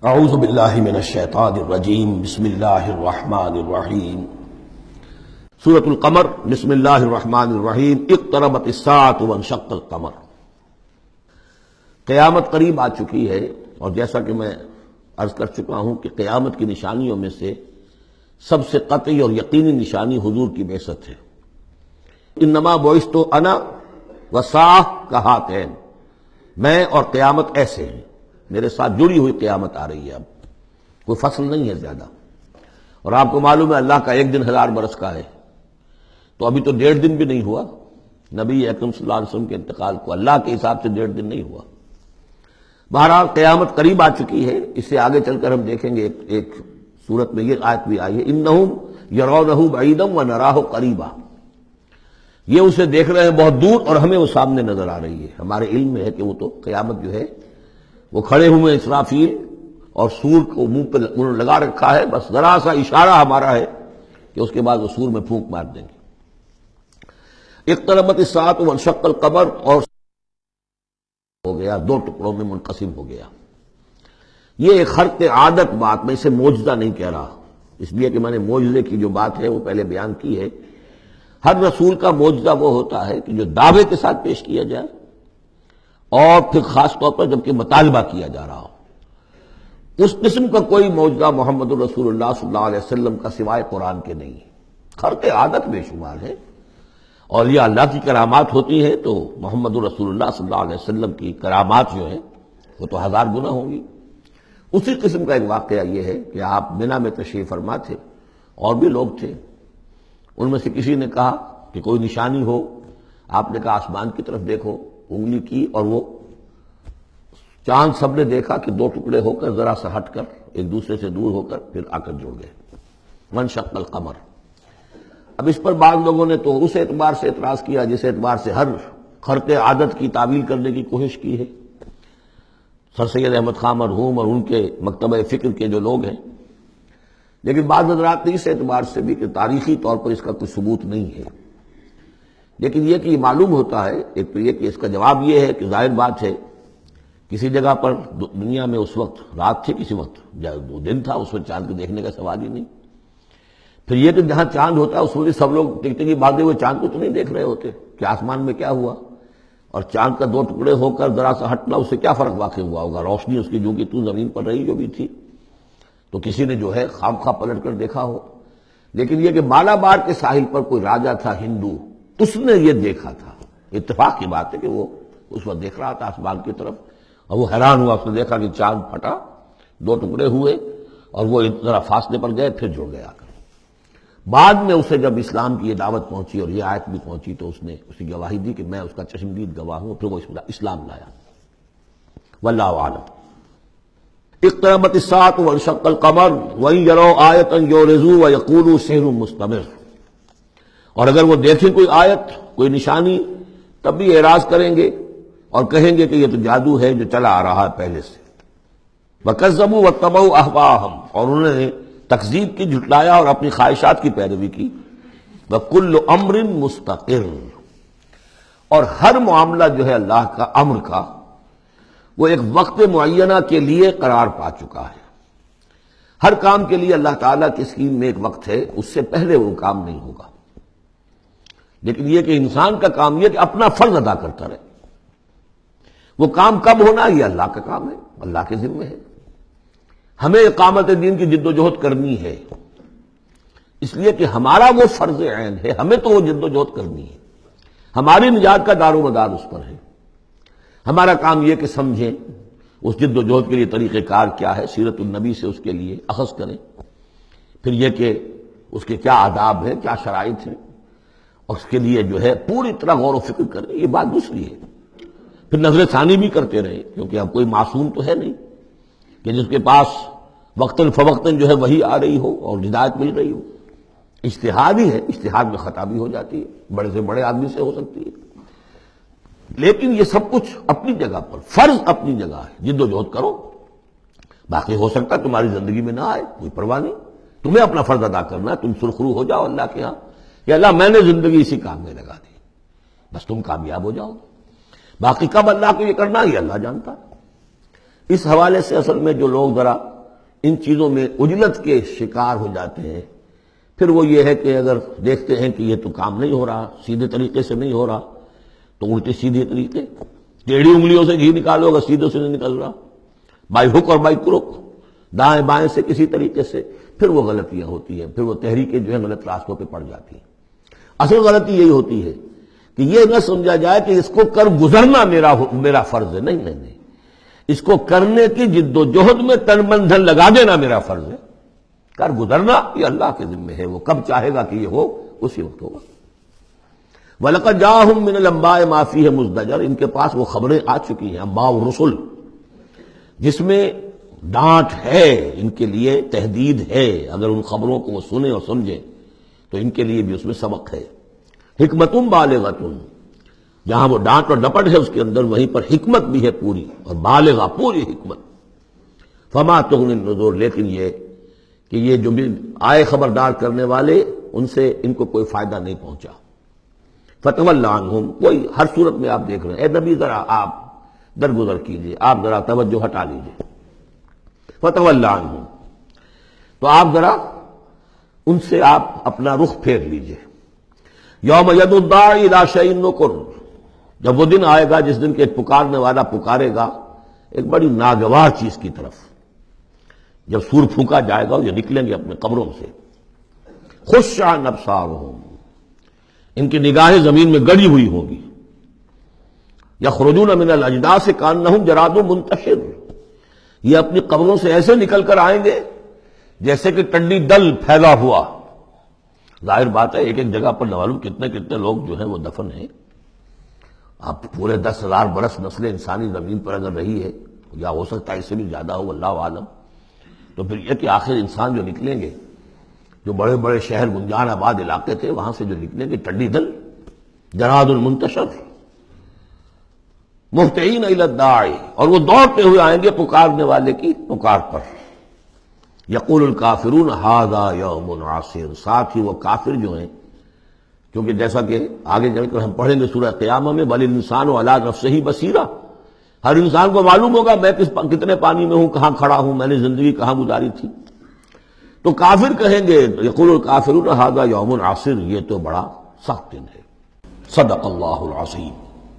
اعوذ باللہ من الشیطان الرجیم بسم اللہ الرحمن الرحیم سورۃ القمر بسم اللہ الرحمن الرحیم اقتربت الساعۃ وانشق القمر۔ قیامت قریب آ چکی ہے، اور جیسا کہ میں عرض کر چکا ہوں کہ قیامت کی نشانیوں میں سے سب سے قطعی اور یقینی نشانی حضور کی بعثت ہے۔ انما بعثت انا والساعۃ کہاتین، میں اور قیامت ایسے ہیں، میرے ساتھ جڑی ہوئی قیامت آ رہی ہے، اب کوئی فصل نہیں ہے زیادہ۔ اور آپ کو معلوم ہے اللہ کا ایک دن 1000 برس کا ہے، تو ابھی تو 1.5 دن بھی نہیں ہوا نبی اکرم صلی اللہ علیہ وسلم کے انتقال کو، اللہ کے حساب سے 1.5 دن نہیں ہوا۔ بہرحال قیامت قریب آ چکی ہے۔ اس سے آگے چل کر ہم دیکھیں گے ایک صورت میں یہ آیت بھی آئی ہے، انہم یرونہ بعیدا ونراہ قریبا، یہ اسے دیکھ رہے ہیں بہت دور اور ہمیں وہ سامنے نظر آ رہی ہے۔ ہمارے علم میں ہے کہ وہ تو قیامت جو ہے وہ کھڑے ہوئے اسرافیل اور سور کو منہ پہ انہوں نے لگا رکھا ہے، بس ذرا سا اشارہ ہمارا ہے کہ اس کے بعد وہ سور میں پھونک مار دیں گے۔ اقتربت الساعۃ وانشق القمر، اور ہو گیا، 2 ٹکڑوں میں منقسم ہو گیا۔ یہ ایک خرق عادت بات، میں اسے معجزہ نہیں کہہ رہا، اس لیے کہ میں نے معجزے کی جو بات ہے وہ پہلے بیان کی ہے۔ ہر رسول کا معجزہ وہ ہوتا ہے کہ جو دعوے کے ساتھ پیش کیا جائے، اور پھر خاص طور پر جبکہ مطالبہ کیا جا رہا ہو۔ اس قسم کا کوئی معجزہ محمد الرسول اللہ صلی اللہ علیہ وسلم کا سوائے قرآن کے نہیں ہے۔ خرق عادت بے شمار ہے، اولیاء اللہ کی کرامات ہوتی ہیں تو محمد الرسول اللہ صلی اللہ علیہ وسلم کی کرامات جو ہیں وہ تو 1000 گنا ہوں گی۔ اسی قسم کا ایک واقعہ یہ ہے کہ آپ منا میں تشریف فرما تھے، اور بھی لوگ تھے، ان میں سے کسی نے کہا کہ کوئی نشانی ہو، آپ نے کہا آسمان کی طرف دیکھو، انگلی کی اور وہ چاند سب نے دیکھا کہ 2 ٹکڑے ہو کر ذرا سا ہٹ کر ایک دوسرے سے دور ہو کر پھر آ کر جڑ گئے۔ وانشق القمر۔ اب اس پر بعض لوگوں نے تو اس اعتبار سے اعتراض کیا جس اعتبار سے ہر خرق عادت کی تعویل کرنے کی کوشش کی ہے، سر سید احمد خان مرحوم اور ان کے مکتبہ فکر کے جو لوگ ہیں۔ لیکن بعض حضرات نے اس اعتبار سے بھی کہ تاریخی طور پر اس کا کوئی ثبوت نہیں ہے، لیکن یہ کہ یہ معلوم ہوتا ہے، ایک تو یہ کہ اس کا جواب یہ ہے کہ ظاہر بات ہے کسی جگہ پر دنیا میں اس وقت رات تھی، کسی وقت وہ دن تھا، اس وقت چاند کو دیکھنے کا سوال ہی نہیں۔ پھر یہ کہ جہاں چاند ہوتا ہے اس وقت سب لوگ ٹکٹکی باندھے ہوئے چاند کو تو نہیں دیکھ رہے ہوتے کہ آسمان میں کیا ہوا، اور چاند کا 2 ٹکڑے ہو کر ذرا سا ہٹنا، اس سے کیا فرق واقع ہوا ہوگا؟ روشنی اس کی جو کہ تو زمین پر رہی جو بھی تھی، تو کسی نے جو ہے خام خواہ پلٹ کر دیکھا ہو۔ لیکن یہ کہ مالابار کے ساحل پر کوئی راجا تھا ہندو، اس نے یہ دیکھا تھا۔ اتفاق کی بات ہے کہ وہ اس وقت دیکھ رہا تھا آسمان کی طرف، اور وہ حیران ہوا، اس نے دیکھا کہ چاند پھٹا، 2 ٹکڑے ہوئے، اور وہ ذرا فاصلے پر گئے، پھر جڑ گیا۔ بعد میں اسے جب اسلام کی یہ دعوت پہنچی اور یہ آیت بھی پہنچی تو اس نے اسی گواہی دی کہ میں اس کا چشمدید گواہ ہوں، پھر وہ اسلام لایا۔ واللہ اعلم۔ اقتربت الساعۃ وانشق القمر وان یروا آیۃ یعرضوا ویقولوا سحر مستمر، اور اگر وہ دیکھیں کوئی آیت، کوئی نشانی، تب بھی اعراض کریں گے اور کہیں گے کہ یہ تو جادو ہے جو چلا آ رہا ہے پہلے سے۔ وَكَذَّبُوا وَاتَّبَعُوا أَهْوَاءَهُمْ، اور انہوں نے تکذیب کی، جھٹلایا اور اپنی خواہشات کی پیروی کی۔ وَكُلُّ أَمْرٍ مُسْتَقِرٌ، اور ہر معاملہ جو ہے اللہ کا امر کا وہ ایک وقت معینہ کے لیے قرار پا چکا ہے۔ ہر کام کے لیے اللہ تعالیٰ کی اسکیم میں ایک وقت ہے، اس سے پہلے وہ کام نہیں ہوگا۔ لیکن یہ کہ انسان کا کام یہ کہ اپنا فرض ادا کرتا رہے، وہ کام کب ہونا یہ اللہ کا کام ہے، اللہ کے ذمہ ہے۔ ہمیں اقامت دین کی جد و جہد کرنی ہے، اس لیے کہ ہمارا وہ فرض عین ہے، ہمیں تو وہ جد و جہد کرنی ہے، ہماری نجات کا دار و مدار اس پر ہے۔ ہمارا کام یہ کہ سمجھیں اس جد و جہد کے لیے طریقہ کار کیا ہے، سیرت النبی سے اس کے لیے اخذ کریں، پھر یہ کہ اس کے کیا آداب ہیں، کیا شرائط ہیں، اور اس کے لیے جو ہے پوری طرح غور و فکر کریں، یہ بات دوسری ہے۔ پھر نظر ثانی بھی کرتے رہے، کیونکہ اب کوئی معصوم تو ہے نہیں کہ جس کے پاس وقتاً فوقتاً جو ہے وہی آ رہی ہو اور ہدایت مل رہی ہو۔ اجتہاد ہی ہے، اجتہاد میں خطا بھی ہو جاتی ہے، بڑے سے بڑے آدمی سے ہو سکتی ہے، لیکن یہ سب کچھ اپنی جگہ پر، فرض اپنی جگہ ہے، جد و جہد کرو۔ باقی ہو سکتا ہے تمہاری زندگی میں نہ آئے، کوئی پرواہ نہیں، تمہیں اپنا فرض ادا کرنا ہے، تم سرخرو ہو جاؤ اللہ کے ہاں کہ اللہ میں نے زندگی اسی کام میں لگا دی، بس تم کامیاب ہو جاؤ۔ باقی کب اللہ کو یہ کرنا یہ اللہ جانتا ہے۔ اس حوالے سے اصل میں جو لوگ ذرا ان چیزوں میں عجلت کے شکار ہو جاتے ہیں، پھر وہ یہ ہے کہ اگر دیکھتے ہیں کہ یہ تو کام نہیں ہو رہا، سیدھے طریقے سے نہیں ہو رہا، تو الٹے سیدھے طریقے، ٹیڑھی انگلیوں سے گھی نکالو گا، سیدھوں سے نہیں نکل رہا، بائی ہک اور بائی کروک، دائیں بائیں سے کسی طریقے سے، پھر وہ غلطیاں ہوتی ہیں، پھر وہ تحریکیں جو ہیں غلط راستوں پہ پڑ جاتی ہیں۔ اصل غلطی یہی ہوتی ہے کہ یہ نہ سمجھا جائے کہ اس کو کر گزرنا میرا فرض ہے، نہیں نہیں نہیں، اس کو کرنے کی جد و جہد میں تن من دھن لگا دینا میرا فرض ہے، کر گزرنا یہ اللہ کے ذمہ ہے، وہ کب چاہے گا کہ یہ ہو اسی وقت ہوگا۔ وَلَقَدْ جَاءَهُم مِّنَ الْأَنبَاءِ مَا فِيهِ مُزْدَجَرٌ، ان کے پاس وہ خبریں آ چکی ہیں، انباء الرسل، جس میں ڈانٹ ہے، ان کے لیے تہدید ہے، اگر ان خبروں کو وہ سنیں اور سمجھیں تو ان کے لیے بھی اس میں سبق ہے۔ حکمتٌ بالغۃ، جہاں وہ ڈانٹ اور ڈپٹ ہے اس کے اندر، وہیں پر حکمت بھی ہے پوری، اور بالغہ پوری حکمت۔ فما تغنی النذور، لیکن یہ کہ یہ جو بھی آئے خبردار کرنے والے، ان سے ان کو کوئی فائدہ نہیں پہنچا۔ فتول عنہم، کوئی ہر صورت میں آپ دیکھ رہے ہیں، اے نبی ذرا آپ درگزر کیجئے، آپ ذرا توجہ ہٹا لیجئے۔ فتول عنہم، تو آپ ذرا ان سے آپ اپنا رخ پھیر لیجئے۔ یوم یدعو الداعی الی شیء نکر، جب وہ دن آئے گا جس دن کے ایک پکارنے والا پکارے گا ایک بڑی ناگوار چیز کی طرف، جب سور پھونکا جائے گا یہ نکلیں گے اپنے قبروں سے۔ خش عن ابصارہم، ان کی نگاہیں زمین میں گڑی ہوئی ہوں گی۔ یخرجون من الاجداث کانہم جراد منتشر، یہ اپنی قبروں سے ایسے نکل کر آئیں گے جیسے کہ ٹڈی دل پھیلا ہوا۔ ظاہر بات ہے ایک ایک جگہ پر نہ معلوم کتنے کتنے لوگ جو ہیں وہ دفن ہیں۔ اب پورے 10,000 برس نسل انسانی زمین پر اگر رہی ہے، یا ہو سکتا ہے اس سے بھی زیادہ ہو، اللہ عالم، تو پھر یہ کہ آخر انسان جو نکلیں گے، جو بڑے بڑے شہر گنجان آباد علاقے تھے وہاں سے جو نکلیں گے ٹڈی دل، جراد المنتشر، مہطعین الی الداعی، اور وہ دوڑتے ہوئے آئیں گے پکارنے والے کی پکار پر۔ یقول الکافرون ھذا یوم عسیر، ساتھ ہی وہ کافر جو ہیں، کیونکہ جیسا کہ آگے چل کر ہم پڑھیں گے سورہ قیامہ میں، بل الانسان علی نفسہ بصیرہ، ہر انسان کو معلوم ہوگا میں کتنے پانی میں ہوں، کہاں کھڑا ہوں، میں نے زندگی کہاں گزاری تھی۔ تو کافر کہیں گے، یقول الکافرون ھذا یوم عسیر، یہ تو بڑا سخت دن ہے۔ صدق اللہ العظیم۔